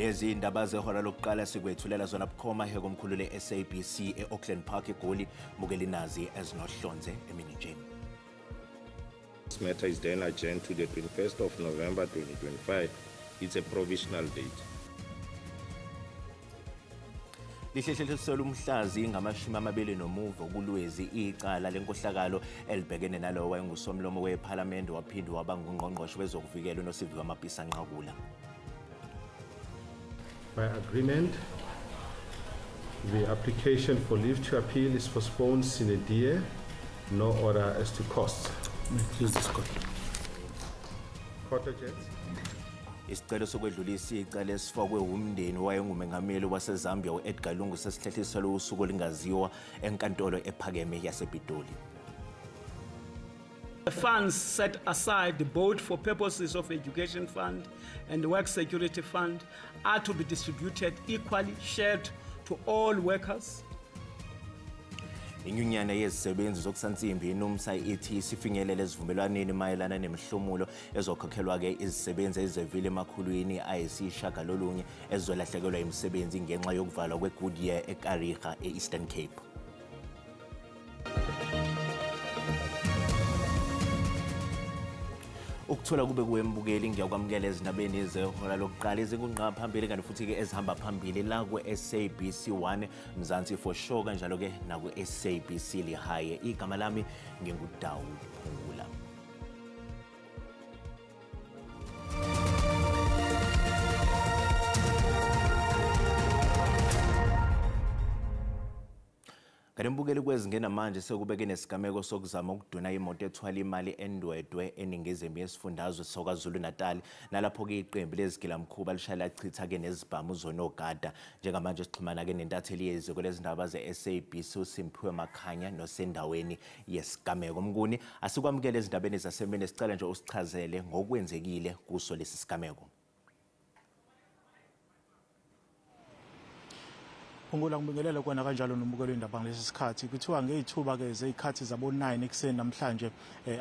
Lezi indaba zehora lokuqala sikwethulela zona bukhoma hekomkhulu le-SABC e-Auckland Park eGoli bukela inazi ezinohlonze eminijeni. This matter is then adjourned to the 21st of November 2025. It's a provisional date. Lihlehlelisela umhlazi ngamashumi amabili nomuva kulwezi icala lenkohlakalo elibhekene nalowo wayengusomlomo wePhalamende waphinde waba ngungqongqoshe wezokuvikela uNosiviwe Mapisa-Nqakula. By agreement, the application for leave to appeal is postponed sine die, no order as to costs. Court adjourns. Isicelo sokwedlulisa icala esifakwe umndeni wayengumengameli waseZambia uEdgar Lungu sesihlehliselwe usuku lingaziwa enkantolo ephakeme yasePitoli. The funds set aside both for purposes of education fund and work security fund are to be distributed equally, shared to all workers. Inyunyana yezisebenzi zokusansimbi iNUMSA ithi isifinyelele esivumelwaneni mayelana nemihlomulo ezokhokhelwa-ke izisebenzi ezevile emakhulwini ayisishiyagalolunye ezolahlekelwa imisebenzi ngenxa yokuvalwa kweGoodyear eKariga e-Eastern Cape. Ukuthola kube kuwembukeli ngiyakwamukela ezindabeni zehora lokuqala ezinkunqa phambili kanti futhi-ke ezihamba phambili la ku-SABC 1 Mzansi for sure kanjalo-ke naku-SABC Lihaye. Igama lami nginguDawud Phungula. Kanembukeli kwezingena manje sekubeke nesigameko sokuzama ukuduna imoto ethwala imali endwedwe eningizimu yesifundazwe soKwaZulu Natal nalapho-ke iqembu lezigilamkhuba lishaya lachitha-ke nezibhamu zonogada. Njengamanje sixhumana-ke nentatheli yeziko lezindaba ze-SABC uSimphiwe Makhanya nosendaweni yesigameko. Mnguni, asikwamukele ezindabeni zasemini, sicela nje usichazele ngokwenzekile kuso lesi sigameko. Phungula ngibingelela kona kanjalo nombukelo indaba ngalesi sikhathi kuthiwa ngezithuba ke zezikhathi zabo9 ekseni namhlanje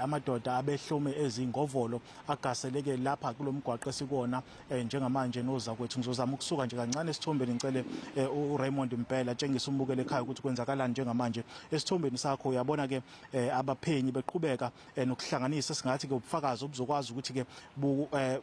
amadoda abehlome ezingovolo agaseleke lapha kulomgwaqo esikona njengamanje noza kwethu ngizozama ukusuka nje kancane esithombeni ngicele uRaymond Mpela tshengisa umbukelo ekhaya ukuthi kwenzakalani njengamanje esithombeni sakho. Uyabona ke abaphenyi beqhubeka nokuhlanganisa singathi ke ubufakazi obuzokwazi ukuthi ke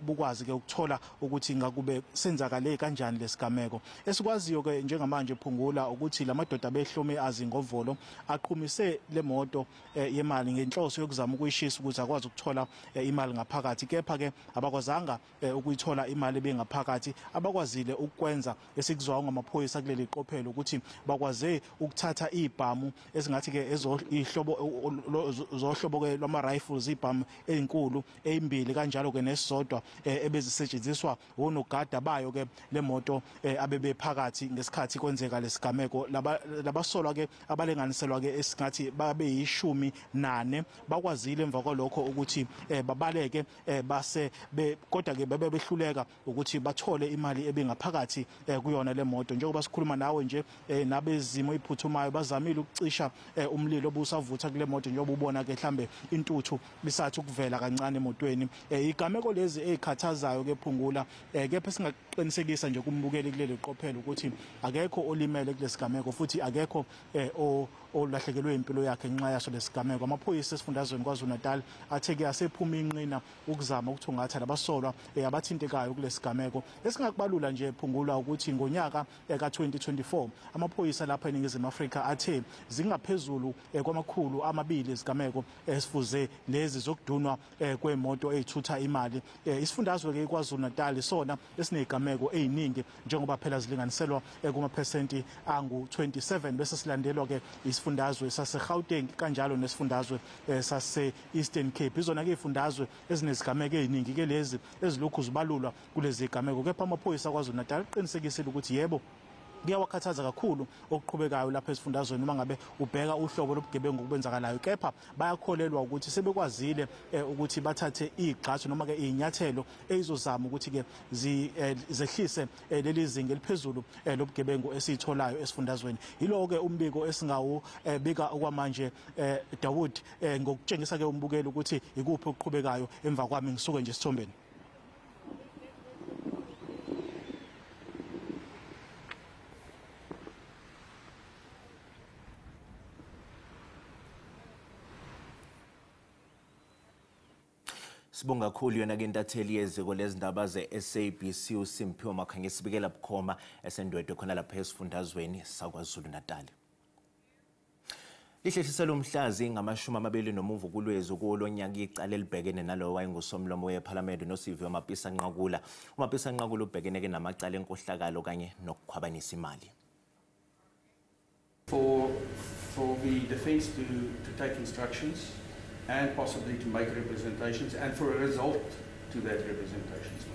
bukwazi ke ukuthola ukuthi ngakube senzakale kanjani lesigameko esikwaziyo ke njengamanje. Phungula ukuthi lamadoda behlome azingovolo aqhumise le moto yemali ngenhloso yokuzama ukuyishisa ukuthi akwazi ukuthola imali ngaphakathi, kepha ke abakwazanga ukuyithola imali bengaphakathi. Abakwazile ukwenza esikuzwayo ngamaphoyisa kuleli qophelo ukuthi bakwaze ukuthatha ibhamu esingathi ke zohlobo ke lwama rifles, ibhamu ezinkulu ezimbili kanjalo ke nesizodwa ebezisetshenziswa onogada bayo ke le moto abebephakathi ngesikhathi kwenze lesigameko. Labasolwa ke abalenganiselwa ke esingathi babe yi14 bakwazile emva kwalokho ukuthi babaleke base kodwa ke bebehluleka ukuthi bathole imali ebengaphakathi kuyona le moto. Njengoba sikhuluma nawe nje nabezimo iphuthumayo bazamile ukucisha umlilo obusavutha kule moto njengoba ubona ke mhlambe intuthu bisathi ukuvela kancane emotweni. Igameko lezi ezikhathazayo ke Phungula kepha singaqinisekisa nje kumbukeli kuleli qophelo ukuthi akekho olimele kulesigameko futhi akekho olahlekelwe impilo yakhe ngenxa yaso lesigameko. Amaphoyisa esifundazweni KwaZulu Natal athe ke asephuma inqina ukuzama ukuthungatha labasolwa abathintekayo kulesigameko. Esingakubalula nje Phungula ukuthi ngonyaka ka2024 amaphoyisa lapha eNingizimu Afrika athe zingaphezulu kwamakhulu amabili izigameko esifuze lezi zokudunwa kwemoto ezithutha imali. Isifundazwe ke KwaZulu Natal sona esinezigameko eziningi njengoba phela zilinganiselwa kumaphesenti angu-27 bese silandelwa ke isifundazwe sase-Gauteng kanjalo nesifundazwe sase-Eastern Cape. Izona ke izifundazwe ezinezigameko eziningi ke lezi ezilokhu zibalulwa kulezi zigameko, kepha amaphoyisa KwaZulu Natal aqinisekisile ukuthi yebo kuyawakhathaza kakhulu okuqhubekayo lapha esifundazweni uma ngabe ubheka uhlobo lobugebengu okwenzakalayo, kepha bayakholelwa ukuthi sebekwazile ukuthi bathathe igxathu noma ke izinyathelo ezizozama ukuthi ke zehlise leli zinga eliphezulu lobugebengu esitholayo esifundazweni. Yilo ke umbiko esingawubika okwamanje Dawud ngokutshengisa ke umbukelo ukuthi ikuphi okuqhubekayo emva kwami ngisuke nje esithombeni. Sibonga kakhulu yona ke intatheli yeziko lezindaba ze-SABC uSimphiwe Makhanye sibikela bukhoma esendwedwe khona lapha esifundazweni saKwaZulu Natal. Lihlehlisela umhlazi ngama-20 nomuva kulwezi kulonyaka icala elibhekene nalowo wayengusomlomo wePhalamende noSiviwe Mapisa Nqakula. uMapisa Nqakula ubhekene ke namacala enkohlakalo kanye nokukhwabanisa imali. For the defence to take instructions and possibly to make representations and for a result to that representations.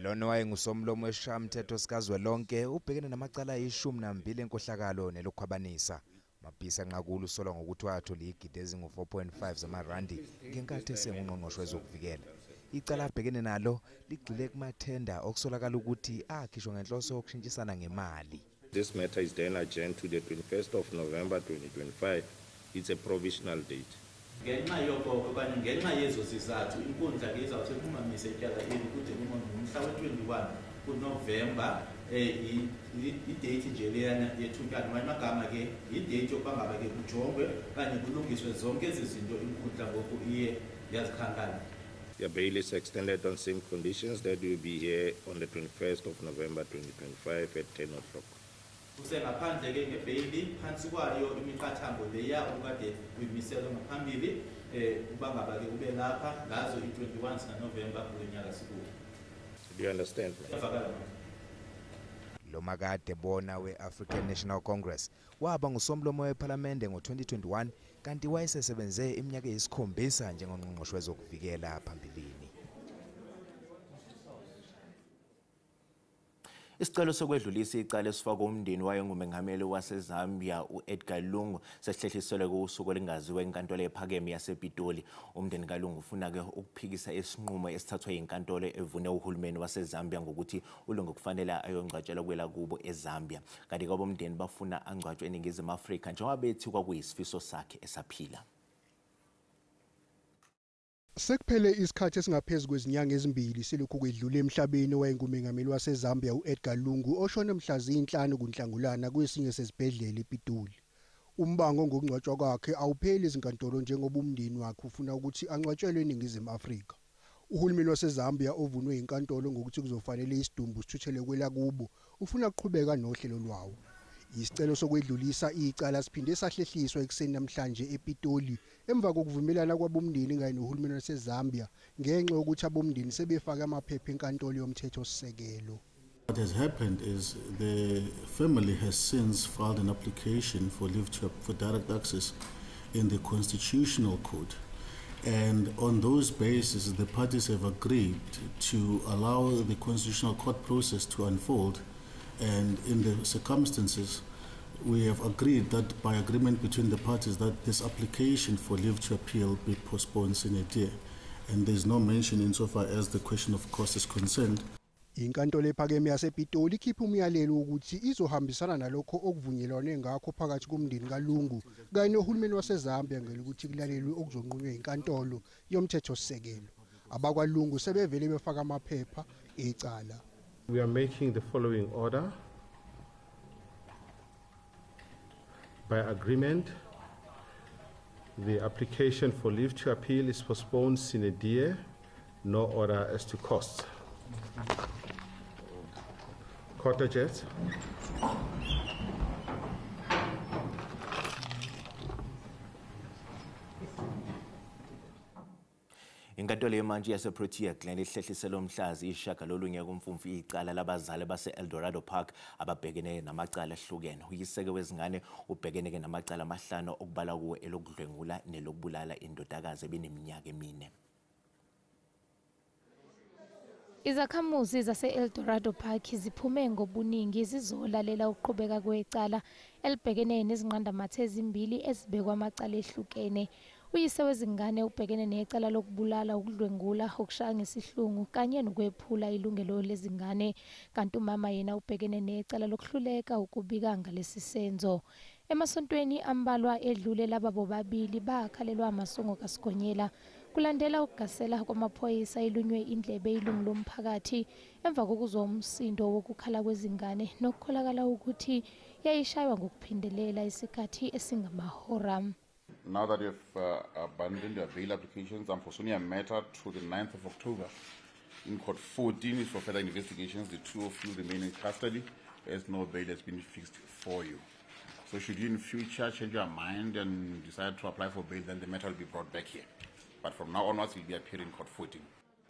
Lona wayengusomlomo wesishayamthetho sikazwelonke ubhekene namacala ayishumi enkohlakalo nelokukhwabanisa. Mapisa Nqakula usolwa ngokuthi wathola igidi ezingu-4.5 zamarandi ngenkathi esengungqongqoshe wezokuvikela. Icala abhekene nalo ligxile kumathenda okusolakala ukuthi akhishwa ngenhloso yokushintshisana ngemali. This matter is then adjourned to the 21st of November 2025. It's a provisional date. Ngenxa yokho kanye ngenxa yezo sizathu inkundla ke izawuthi kumamise ityala eli kude ngomhla we-21 kuNovember i-date nje leyana yethutyana amanye amagama ke i-date yokuba ngaba ke kujongwe kanye kulungiswe zonke ezi zinto inkundla ngoku iye yazikhankanya. Your bail is extended on same conditions that will be here on the 21st of November 2025 at 10 o'clock. Usengaphandle ke ngebheyili phansi kwayo imiqathango leya ukade uyimiselwe ngaphambili kuba ngaba ke ube lapha ngazo i-21 November kulonyaka sikuwo. Do you understand? Lo makade bona we-African National Congress waba ngusomlomo wePhalamende ngo-2021 kanti wayesesebenze iminyaka eyisikhombisa njengongqongqoshe wezokuvikela phambilini. Isicelo sokwedlulisa icala esifakwe umndeni wayengumengameli waseZambia uEdgar Lungu sesihlehliselwe kusuku elingaziwe enkantolo ephakeme yasePitoli. Umndeni kaLungu ufuna ke ukuphikisa isinqumo esithathwe yinkantolo evune uhulumeni waseZambia ngokuthi uLungu kufanele ayongcwatshelwa kwela kubo eZambia. Kanti kwabo umndeni bafuna angcwatshwe eNingizimu Afrika njengoba bethi kwakuyisifiso sakhe esaphila. Sekuphele isikhathi esingaphezulu kwezinyanga ezimbili silokhu kwedlule emhlabeni owayengumengameli waseZambia uEdgar Lungu oshone mhla zi-5 kuNhlangulana kwesinye sezibhedlela ePitoli. Umbango ngokungcwatshwa kwakhe awupheli izinkantolo njengoba umndeni wakhe ufuna ukuthi angcwatshelwe eNingizimu Afrika. Uhulumeni waseZambia ovunwe inkantolo ngokuthi kuzofanele isidumbu sithuthelwe kwela kubo ufuna ukuqhubeka nohlelo lwawo. Isicelo sokwedlulisa icala siphinde sahlehliswa ekuseni namhlanje ePitoli emva kokuvumelana kwabomndeni kanye nohulumeni waseZambia ngenxa yokuthi abomndeni sebefaka amaphepha enkantolo yomthethosisekelo. What has happened is the family has since filed an application for leave for direct access in the Constitutional Court. And on those bases, the parties have agreed to allow the Constitutional Court process to unfold. And in the circumstances, we have agreed that by agreement between the parties that this application for leave to appeal be postponed sine die. And there is no mention insofar as the question of cost is concerned. Inkantolo ephakeme yasePitoli ikhipha umyalelo ukuthi izohambisana nalokho okuvunyelwane ngakho phakathi komndeni kaLungu kanye nohulumeni waseZambia ngelokuthi kulalelwe okuzonqunywa inkantolo yomthethosisekelo. AbakwaLungu sebevele befaka amaphepha ecala. We are making the following order. By agreement, the application for leave to appeal is postponed sine die, no order as to costs. Court adjourned. Inkantolo yemantshi yaseProtea Glen ihlehlisele umhlazi ishagalolunye kumfumfu icala labazali base-Eldorado Park ababhekene namacala ahlukene. Uyiseke wezingane ubhekene ke namacala amahlanu okubala kuwo elokudlwengula nelokubulala indodakazi ebeneminyaka 4. Izakhamuzi zase-Eldorado Park ziphume ngobuningi zizolalela uqhubeka kwecala elibhekene nezinqandamathe ezimbili ezibekwa amacala ehlukene. Uyise wezingane ubhekene necala lokubulala, ukudlwengula, ukushaya ngesihlungu kanye nokwephula ilungelo lezingane, kanti umama yena ubhekene necala lokuhluleka ukubika ngalesi senzo. Emasontweni ambalwa edlule laba bobabili bakhalelwa amasongo kaSigonyela kulandela ukugasela kwamaphoyisa ilunywe indlebe ilungu lomphakathi emva kokuzwa umsindo wokukhala kwezingane nokukholakala ukuthi yayishaywa ngokuphindelela isikhathi esingamahora. now that you've abandoned your bail applications, I'm pursuing a matter to the 9th of October. In court 14 is for further investigations. The two of you remain in custody as no bail has been fixed for you. So should you in future change your mind and decide to apply for bail, then the matter will be brought back here. But from now onwards, you'll be appearing in court 14.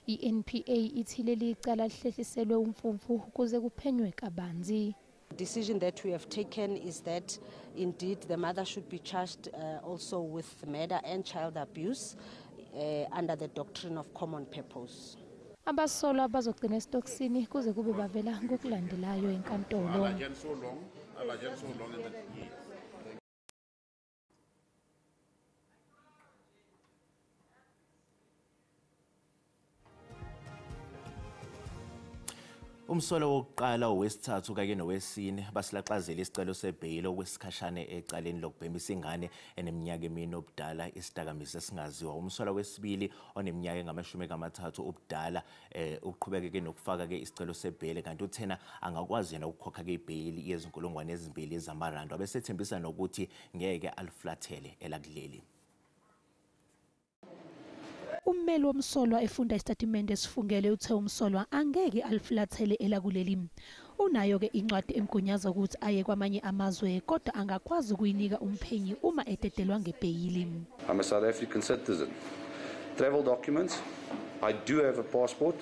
I-NPA ithile licala lihlehliselwe umfumfu ukuze kuphenywe kabanzi. The decision that we have taken is that indeed the mother should be charged also with murder and child abuse under the doctrine of common purpose. Abasolwa bazogcina esitokisini kuze kube bavela ngokulandelayo enkantolo. Umsolo wokuqala owesithathu kanye nowesine basilaxazela isicelo sebhayili okwesikhashane ecaleni lokubhemisa ingane eneminyaka emine obudala isidakamizwa esingaziwa. Umsolo wesibili oneminyaka engama-30 obudala uqhubekeke nokufaka isicelo sebhayili kanti uthena angakwazi yena ukukhokha ibhayili ye2,000 zamarandi. Abesethembisa nokuthi ngeke aliflathele elakuleli. Ummeli womsolwa efunda isitatimende esifungele uthe umsolwa angeke aliflathele elakuleli. Unayo ke incwadi emgunyaza ukuthi aye kwamanye amazwe kodwa angakwazi ukuyinika umphenyi uma ededelwa ngebhayili. I'm a South African citizen. Travel documents, I do have a passport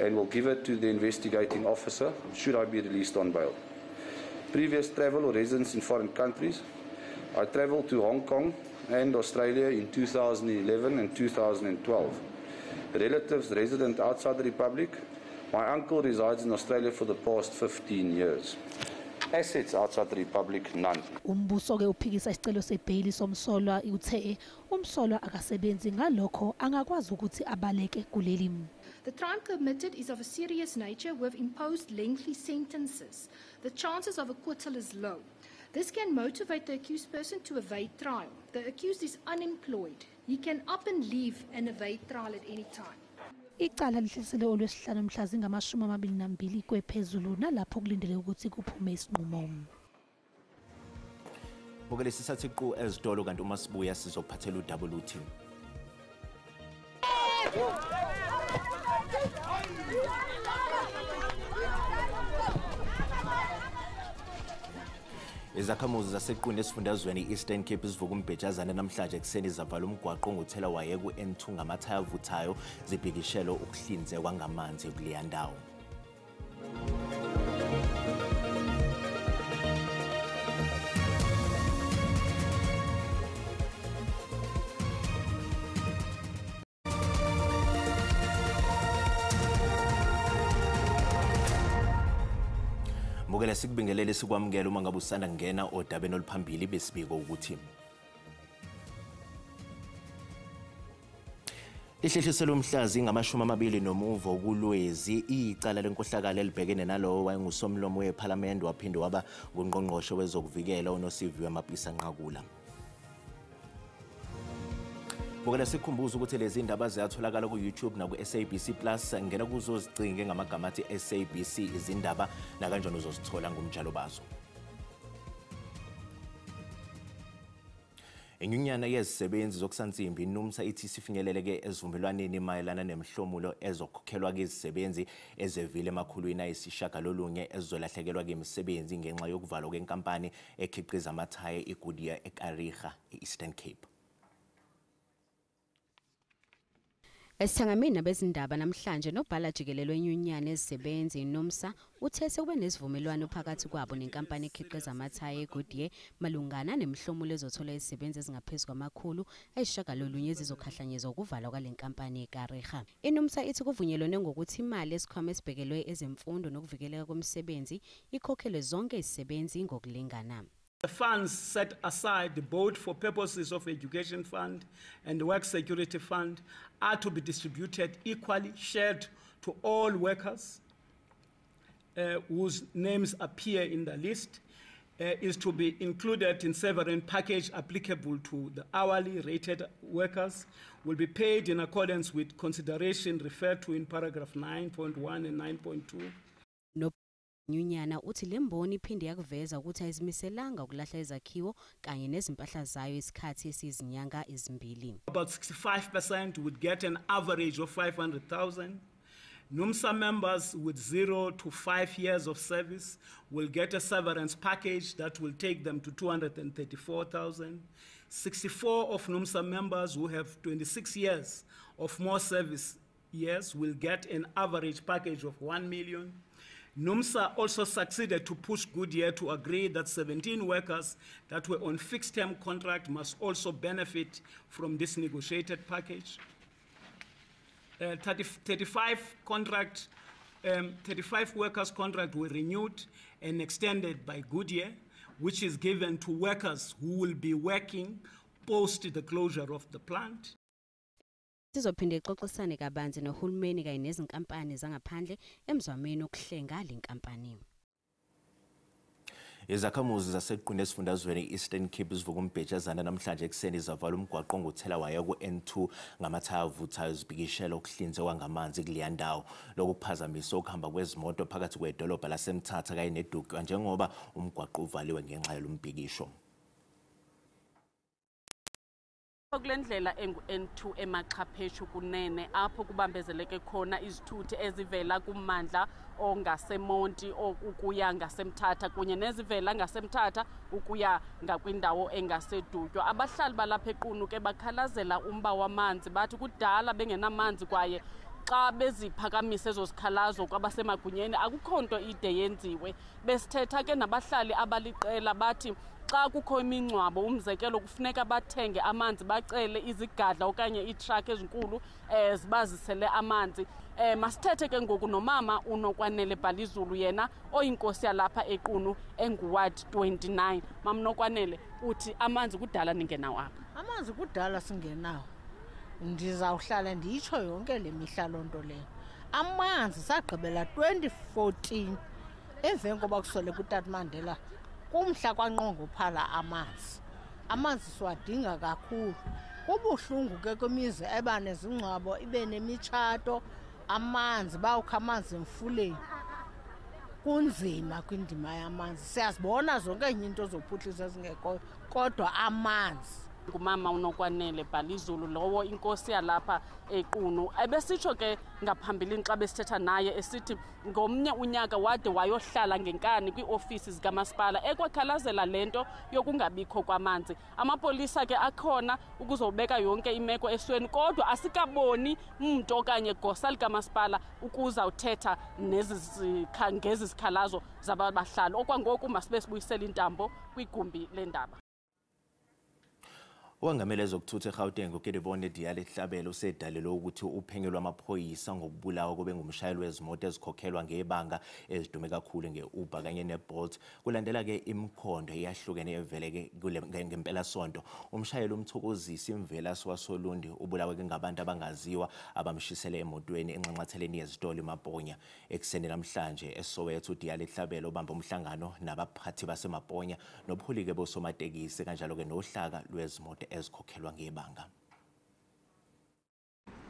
and will give it to the investigating officer should I be released on bail. Previous travel or residence in foreign countries, I traveled to Hong Kong and Australia in 2011 and 2012. Relatives resident outside the Republic. My uncle resides in Australia for the past 15 years. Assets outside the Republic, none. Umbuso ke uphikisa isicelo sebhayili somsolwa uthe umsolwa akasebenzi ngalokho angakwazi ukuthi abaleke kuleli. The crime committed is of a serious nature. We've imposed lengthy sentences. The chances of acquittal is low. This can motivate the accused person to evade trial. The accused is unemployed. He can up and leave and evade trial at any time. Icala lihlisele olwesihlanu mhla zingama-22 kwephezulu nalapho kulindele ukuthi kuphume isinqumo. Bukele sisathi qu ezitolo kanti uma sibuya sizophathela uWT. Izakhamuzi zasequni esifundazweni Eastern Cape zivuka umbhejazana namhlanje ekseni zavala umgwaqo onguthela wayeku N2 ngamathaya avuthayo zibhikishelo ukuhlinzekwa ngamanzi kuleya ndawo. Mukela sikubingelele sikwamukela uma ngabe usanda ngena odabeni oluphambili besibiko ukuthi Ihlehliselo umhlazi ngama-20 nomuvo kulwezi icala lenkohlakalo elibhekene nalowo wayengusomlomo weParliament waphinde waba ngungqongqoshe wezokuvikela uNosiviwe Mapisa Nqakula. Bukela sikhumbuza ukuthi lezi ndaba ziyatholakala ku YouTube na ku SABC Plus ngena kuzo zicinge ngamagama athi SABC izindaba na kanjani uzosithola ngomjalo bazo. Inyunyana yezisebenzi zokusansimbi NUMSA ithi sifinyeleleke ezivumelwaneni mayelana nemihlomulo ezokhokhelwa kezisebenzi ezevile emakhulwini ayisishagalolunye ezolahlekelwa kemisebenzi ngenxa yokuvalwa kwenkampani ekhiqiza amathaya eGoodyear eKariga eEastern Cape. Esithangamini nabezindaba namhlanje nobhala jikelelo wenyunyana ezisebenzi NUMSA uthe sekube nesivumelwano phakathi kwabo nenkampani ekhiqiza amathaya eGoodyear malungana nemihlomulo ezothola izisebenzi ezingaphezulu kwamakhulu ayishagalolunye ezizokhahlanyezwa ukuvalwa kwalenkampani eKariga. INUMSA ithi kuvunyelwane ngokuthi imali esikhwama esibhekelwe ezemfundo nokuvikeleka kwemisebenzi ikhokhelwe zonke izisebenzi ngokulingana. The funds set aside both for purposes of education fund and work security fund are to be distributed equally, shared to all workers whose names appear in the list, is to be included in severance package applicable to the hourly rated workers, will be paid in accordance with consideration referred to in paragraph 9.1 and 9.2. Nyunyana uthi lemboni iphinde yakuveza ukuthi ayizimiselanga ukulahla izakhiwo kanye nezimpahla zayo isikhathi esizinyanga ezimbili. About 65% would get an average of 500,000. NUMSA members with 0 to 5 years of service will get a severance package that will take them to 234,000. 64 of NUMSA members who have 26 years of more service years will get an average package of 1 million. NUMSA also succeeded to push Goodyear to agree that 17 workers that were on fixed-term contract must also benefit from this negotiated package. 35 workers' contracts were renewed and extended by Goodyear, which is given to workers who will be working post the closure of the plant. Sizophinde ixoxisane kabanzi nohulumeni kanye nezinkampani zangaphandle emzamweni okuhlenga lenkampani. Izakhamuzi zaseqhuni esifundazweni Eastern Cape zivuka umbhejazana namhlanje ekseni zavala umgwaqo onguthela waya ku-N2 ngamathaya avuthayo zibhikishela ukuhlinzekwa ngamanzi kuleya ndawo. Lokhu kuphazamisa ukuhamba kwezimoto phakathi kwedolobha laseMthatha kanye neDutywa njengoba umgwaqo uvaliwe ngenxa yalombhikisho. Kulendlela engu-N2 emaxhapheshu kunene apho kubambezeleke khona izithuthi ezivela kummandla ongaseMonti ukuya ngaseMthatha kunye nezivela ngaseMthatha ukuya ngakwindawo engaseDutywa. Abahlali balapha eQunu ke bakhalazela umba wamanzi bathi kudala bengenamanzi kwaye xa beziphakamise ezozikhalazo kwabasemagunyeni akukho nto ide yenziwe. Besithetha ke nabahlali abaliqela bathi xa kukho imingcwabo umzekelo kufuneka bathenge amanzi bacele izigadla okanye iitruck ezinkulu zibazisele amanzi. Masithethe ke ngoku nomama uNokwanele Bhalizulu yena oyinkosi yalapha eQunu enguward 29. Mama Nokwanele uthi amanzi kudala ningenawo apha. Amanzi kudala singenawo. Ndizawuhlala nditsho yonke le mihla lonto leyo. Amanzi sagqibela 2014 emveni koba kusole kuTata Mandela kumhla kwanqongophala amanzi. Amanzi siwadinga kakhulu. Kubuhlungu ke kwemizi ebanezingcwabo ibe nemitshato amanzi bawukha amanzi emfuleni. Kunzima kwindima yamanzi. Siyazibona zonke into zophuhliso ezingekho kodwa amanzi. Ngumama uNokwanele Bhalizulu lowo inkosi yalapha eQunu. Ebesitsho ke ngaphambilini xa besithetha naye esithi ngomnye unyaka wade wayohlala ngenkani kwiofisi zikamasipala ekwakhalazela lento yokungabikho kwamanzi. Amapolisa ke akhona ukuzobeka yonke imeko esweni kodwa asikaboni umuntu okanye gosa likamasipala ukuzawuthetha ngezi zikhalazo zabahlali. Okwangoku masibe sibuyisela intambo kwigumbi lendaba. Wangamele ezokuthutha eGauteng uKedibone Diyale Hlabelo usedalelwe ukuthi uphenyo lwamaphoyisa ngokubulawa kobe ngumshayeli wezimoto ezikhokhelwa ngebanga ezidume kakhulu ngeUber kanye neBolt. Kulandela ke imikhondo eyahlukene eveleke ngempela sonto. Umshayeli uMthokozisi Mvela Swasolundi ubulawe ke ngabantu abangaziwa abamshisele emotweni enxanxatheleni yezitolo eMaponya. Ekseni namhlanje eSoweto uDiyale Hlabelo ubamba umhlangano nabaphathi baseMaponya nobuholi ke bosomatekisi kanjalo ke nohlaka lwezimoto ezikhokhelwa ngebanga.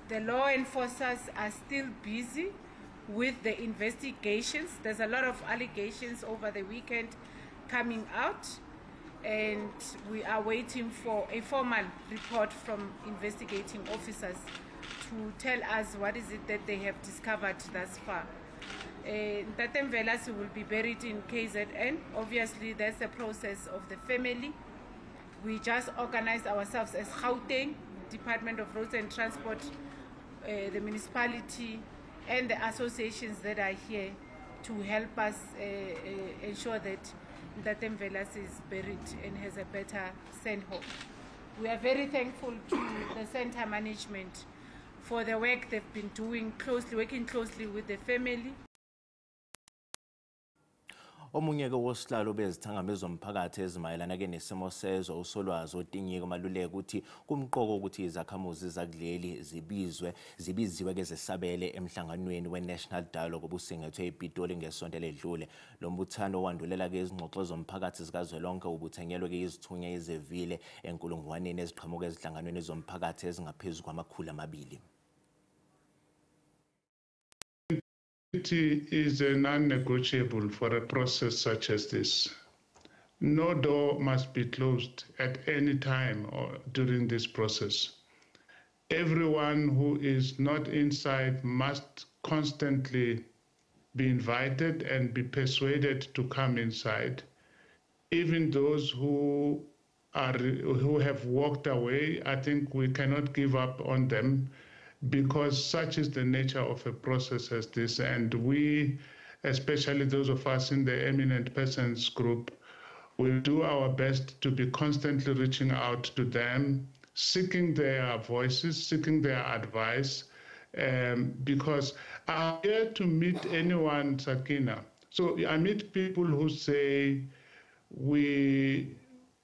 The law enforcers are still busy with the investigations. There's a lot of allegations over the weekend coming out, and we are waiting for a formal report from investigating officers to tell us what is it that they have discovered thus far. Ntate Mvelasi will be buried in KZN. Obviously, that's the process of the family. We just organized ourselves as Gauteng, Department of Roads and Transport, the municipality, and the associations that are here to help us ensure that Mvelas is buried and has a better send home. We are very thankful to the center management for the work they've been doing, working closely with the family. Omunye ke wosihlalo bezithangame zomphakathi ezimayelana ke nesimo sezwe usolwazi otinyiko maluleke ukuthi kumqoko ukuthi izakhamuzi zakuleli zibiziwe ke zesabele emhlanganweni weNational Dialogue obusingethwe ePitoli ngesonto ledlule. Lo mbuthano wandulela ke izingxoxo zomphakathi zikazwelonke ubuthengelwe ke izithunya ezevile enkulungwaneni eziqhamuka ezihlanganweni zomphakathi ezingaphezulu kwamakhulu 200. It is a non-negotiable for a process such as this. No door must be closed at any time or during this process. Everyone who is not inside must constantly be invited and be persuaded to come inside. Even those who have walked away, I think we cannot give up on them, because such is the nature of a process as this. And we, especially those of us in the eminent persons group, will do our best to be constantly reaching out to them, seeking their voices, seeking their advice, because I'm here to meet anyone, Sakina. So I meet people who say, we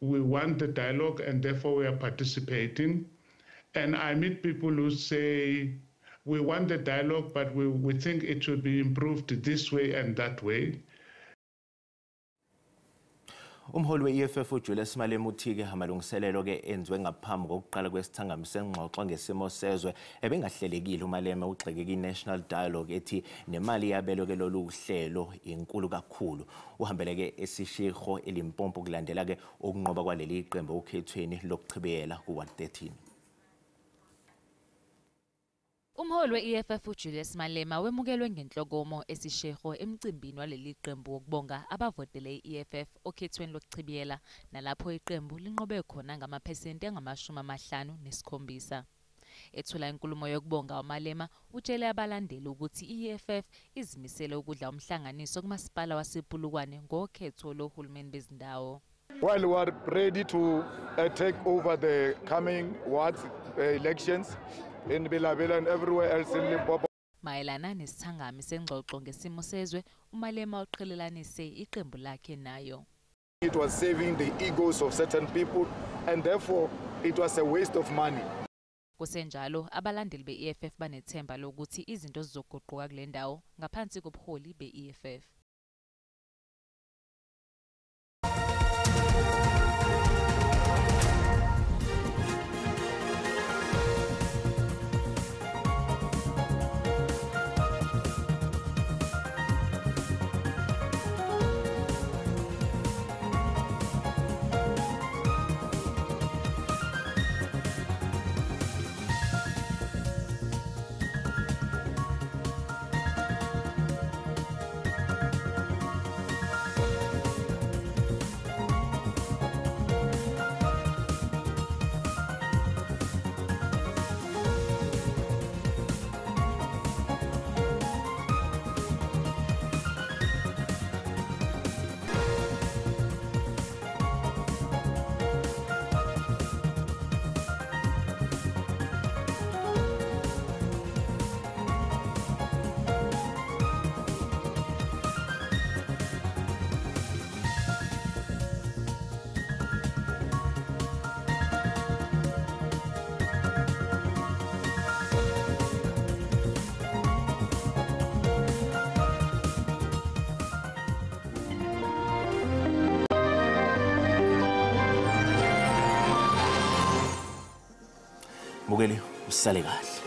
want the dialogue and therefore we are participating. And I meet people who say, we want the dialogue, but we think it should be improved this way and that way. Umholi we-EFF uJulius Malema uthi-ke amalungiselelo ke enziwe ngaphambi kokuqala kwesithangami sengxoxo ngesimo sezwe ebengahlelekile. uMalema ugxeke i-National Dialogue ethi nemali yabelwe ke lolu hlelo inkulu kakhulu. Uhambele ke eSishego eLimpopo kulandela ke ukunqoba kwaleli iqembu okhethweni lokuchibiyela ku-113. Umholi we-EFF uJulius Malema wemukelwe ngenhlokomo eSishego emcimbini waleli qembu wokubonga abavotele i-EFF okhethweni lokuchibiyela nalapho iqembu linqobe khona ngamaphesenti angama-57. Ethula inkulumo yokubonga uMalema utshele abalandeli ukuthi i-EFF izimisele ukudla umhlanganiso kumasipala wasePulukwane ngokhetho lohulumeni bezindawo. While we are ready to take over the coming wards elections in Bela-Bela and everywhere else in Limpopo. Mayelana nesithangami sengxoxo ngesimo sezwe, uMalema uqhelelanise iqembu lakhe nayo. It was saving the egos of certain people and therefore it was a waste of money. Kusenjalo abalandeli be-EFF banethemba lokuthi izinto zizoguquka kule ndawo ngaphansi kobuholi be-EFF. Mugeli usale kahle.